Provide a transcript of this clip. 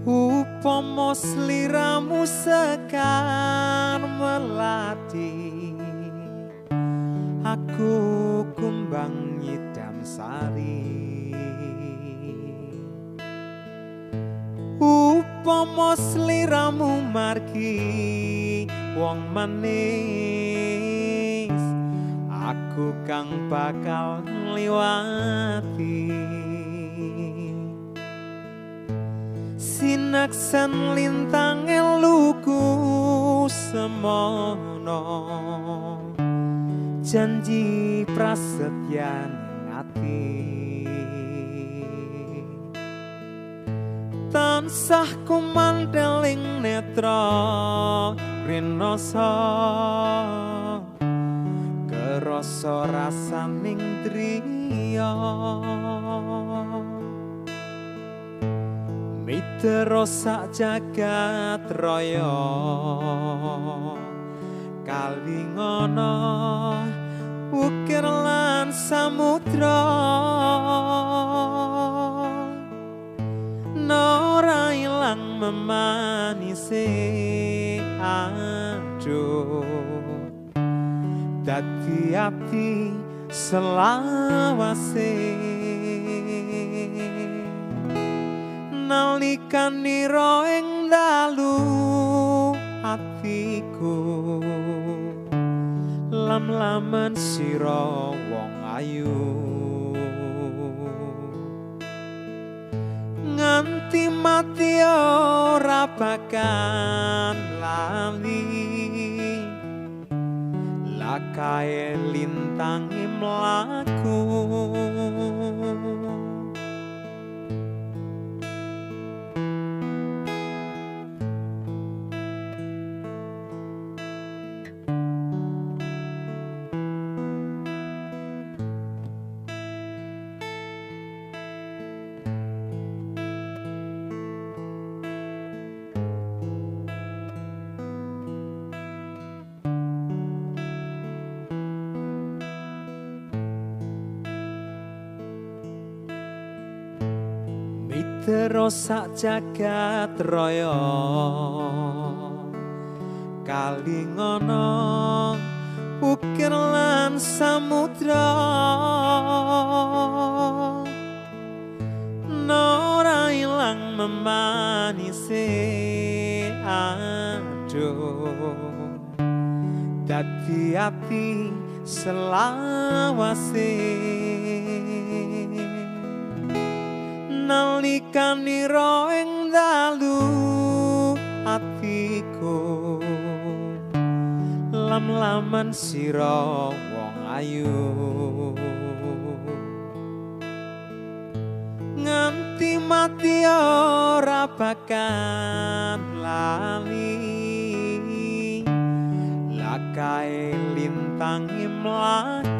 Upama sliramu sekar melati, aku kumbang nyidam sari. Upama sliramu margi wong manis, aku kang bakal ngliwati. Sinaksan lintang eluku semono, janji prasetyan ati. Tansah kumandeling netra rinoso, kerasa rasaning driya. Mitero sak jagat raya, kalingana ukir lan samudra. Nora ilang memanise aduh, dadi ati selawase. Nalikane ing dalu atiku lam-laman sira wong ayu, nganti mati ora bakal lali lakae lintang mlaku. Terus sak jagat raya, kalingana ukir lan samudra. Nora ilang memanise aduh, dadi ati selawase. Nalikane ing dalu atiku lam-laman sira wong ayu, nganti mati ora bakal lali lakae lintang mlaku.